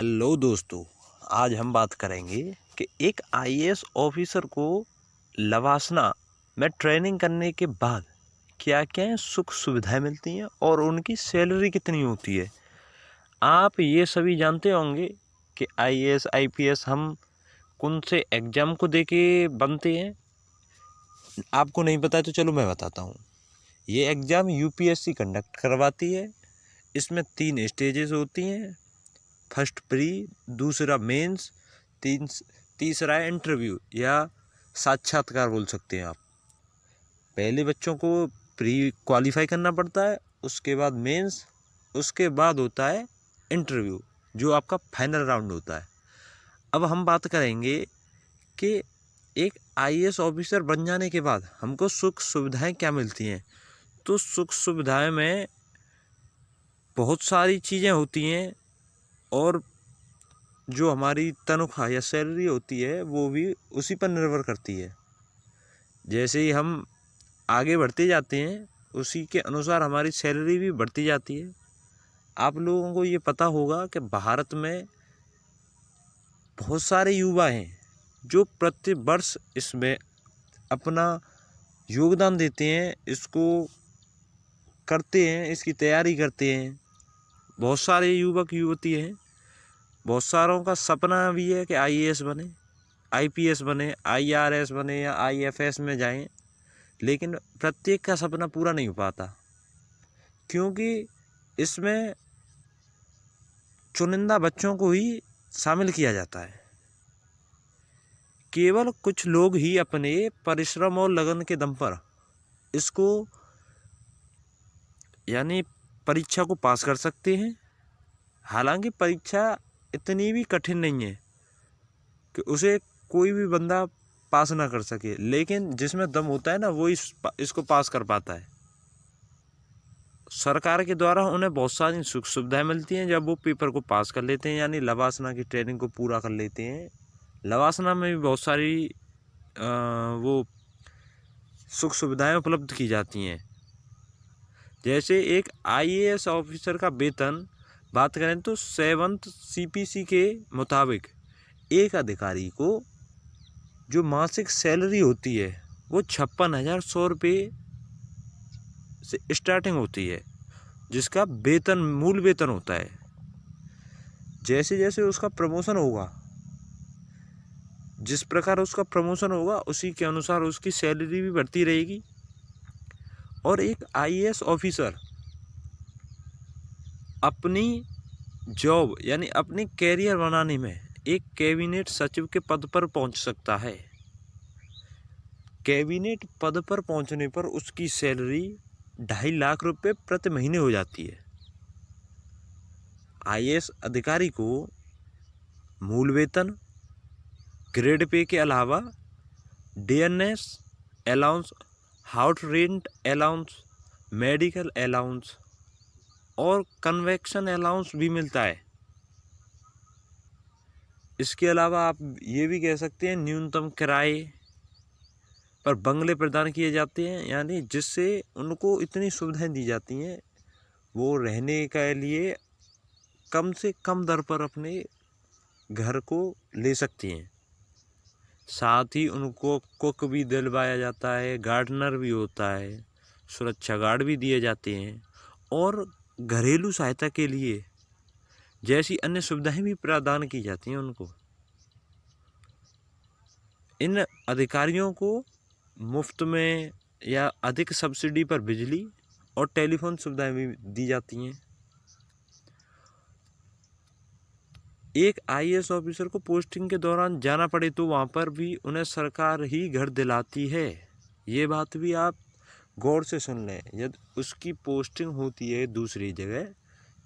Hello दोस्तों, आज हम बात करेंगे कि एक आईएएस ऑफिसर को लवासना में ट्रेनिंग करने के बाद क्या क्या सुख सुविधाएं मिलती हैं और उनकी सैलरी कितनी होती है। आप ये सभी जानते होंगे कि आईएएस आईपीएस हम कौन से एग्ज़ाम को देके बनते हैं। आपको नहीं पता तो चलो मैं बताता हूँ। ये एग्ज़ाम यूपीएससी कंडक्ट करवाती है। इसमें 3 स्टेजेस होती हैं। फर्स्ट प्री, दूसरा मेंस, तीसरा है इंटरव्यू या साक्षात्कार बोल सकते हैं आप। पहले बच्चों को प्री क्वालिफाई करना पड़ता है, उसके बाद मेंस, उसके बाद होता है इंटरव्यू जो आपका फाइनल राउंड होता है। अब हम बात करेंगे कि एक आईएएस ऑफिसर बन जाने के बाद हमको सुख सुविधाएं क्या मिलती हैं। तो सुख सुविधाएं में बहुत सारी चीज़ें होती हैं और जो हमारी तनख्वाह या सैलरी होती है वो भी उसी पर निर्भर करती है। जैसे ही हम आगे बढ़ते जाते हैं उसी के अनुसार हमारी सैलरी भी बढ़ती जाती है। आप लोगों को ये पता होगा कि भारत में बहुत सारे युवा हैं जो प्रति वर्ष इसमें अपना योगदान देते हैं, इसको करते हैं, इसकी तैयारी करते हैं। बहुत सारे युवक युवती हैं, बहुत सारों का सपना भी है कि आईएएस बने, आईपीएस बने, आईआरएस बने या आईएफएस में जाएं, लेकिन प्रत्येक का सपना पूरा नहीं हो पाता क्योंकि इसमें चुनिंदा बच्चों को ही शामिल किया जाता है। केवल कुछ लोग ही अपने परिश्रम और लगन के दम पर इसको यानी परीक्षा को पास कर सकते हैं। हालांकि परीक्षा इतनी भी कठिन नहीं है कि उसे कोई भी बंदा पास ना कर सके, लेकिन जिसमें दम होता है ना वो इसको पास कर पाता है। सरकार के द्वारा उन्हें बहुत सारी सुख सुविधाएं मिलती हैं जब वो पेपर को पास कर लेते हैं, यानी लवासना की ट्रेनिंग को पूरा कर लेते हैं। लवासना में भी बहुत सारी वो सुख सुविधाएं उपलब्ध की जाती हैं। जैसे एक आईएएस ऑफिसर का वेतन बात करें तो 7th CPC के मुताबिक एक अधिकारी को जो मासिक सैलरी होती है वो 56,100 रुपये से स्टार्टिंग होती है, जिसका वेतन मूल वेतन होता है। जैसे जैसे उसका प्रमोशन होगा, जिस प्रकार उसका प्रमोशन होगा उसी के अनुसार उसकी सैलरी भी बढ़ती रहेगी। और एक आईएएस ऑफिसर अपनी जॉब यानी अपनी कैरियर बनाने में एक कैबिनेट सचिव के पद पर पहुंच सकता है। कैबिनेट पद पर पहुंचने पर उसकी सैलरी 2.5 लाख रुपए प्रति महीने हो जाती है। आईएएस अधिकारी को मूल वेतन, ग्रेड पे के अलावा DNS allowance, house rent allowance, medical allowance और कन्वेक्शन अलाउंस भी मिलता है। इसके अलावा आप ये भी कह सकते हैं न्यूनतम किराए पर बंगले प्रदान किए जाते हैं, यानी जिससे उनको इतनी सुविधाएं दी जाती हैं वो रहने के लिए कम से कम दर पर अपने घर को ले सकती हैं। साथ ही उनको कुक भी दिलवाया जाता है, गार्डनर भी होता है, सुरक्षा गार्ड भी दिए जाते हैं और घरेलू सहायता के लिए जैसी अन्य सुविधाएं भी प्रदान की जाती हैं उनको। इन अधिकारियों को मुफ्त में या अधिक सब्सिडी पर बिजली और टेलीफोन सुविधाएं भी दी जाती हैं। एक आईएएस ऑफिसर को पोस्टिंग के दौरान जाना पड़े तो वहाँ पर भी उन्हें सरकार ही घर दिलाती है। ये बात भी आप गौर से सुन लें। यदि उसकी पोस्टिंग होती है दूसरी जगह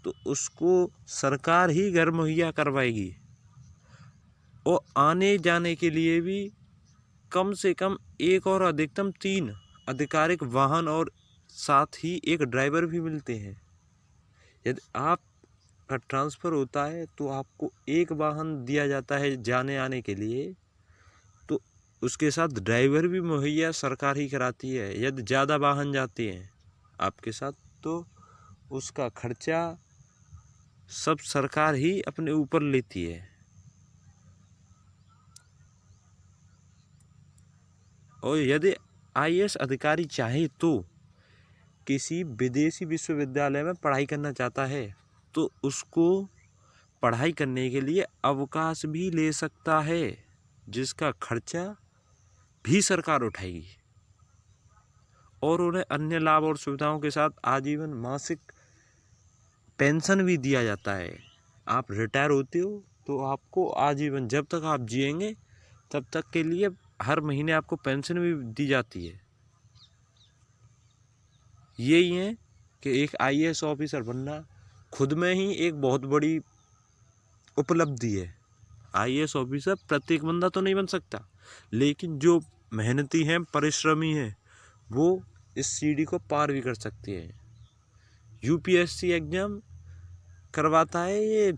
तो उसको सरकार ही घर मुहैया करवाएगी और आने जाने के लिए भी कम से कम एक और अधिकतम 3 आधिकारिक वाहन और साथ ही एक ड्राइवर भी मिलते हैं। यदि आपका ट्रांसफ़र होता है तो आपको एक वाहन दिया जाता है जाने आने के लिए, तो उसके साथ ड्राइवर भी मुहैया सरकार ही कराती है। यदि ज़्यादा वाहन जाते हैं आपके साथ तो उसका खर्चा सब सरकार ही अपने ऊपर लेती है। और यदि आईएएस अधिकारी चाहे तो किसी विदेशी विश्वविद्यालय में पढ़ाई करना चाहता है तो उसको पढ़ाई करने के लिए अवकाश भी ले सकता है, जिसका खर्चा भी सरकार उठाएगी और उन्हें अन्य लाभ और सुविधाओं के साथ आजीवन मासिक पेंशन भी दिया जाता है। आप रिटायर होते हो तो आपको आजीवन, जब तक आप जिएंगे तब तक के लिए हर महीने आपको पेंशन भी दी जाती है। यही है कि एक आईएएस ऑफिसर बनना खुद में ही एक बहुत बड़ी उपलब्धि है। आईएएस ऑफिसर प्रत्येक बंदा तो नहीं बन सकता, लेकिन जो मेहनती हैं, परिश्रमी हैं, वो इस सीढ़ी को पार भी कर सकते हैं। यूपीएससी एग्जाम करवाता है ये,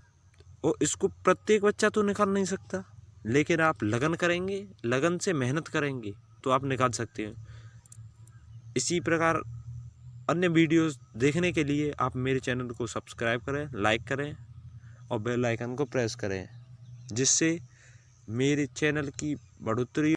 और इसको प्रत्येक बच्चा तो निकाल नहीं सकता, लेकिन आप लगन करेंगे, लगन से मेहनत करेंगे तो आप निकाल सकते हैं। इसी प्रकार अन्य वीडियोस देखने के लिए आप मेरे चैनल को सब्सक्राइब करें, लाइक करें और बेल आइकन को प्रेस करें, जिससे मेरे चैनल की बढ़ोतरी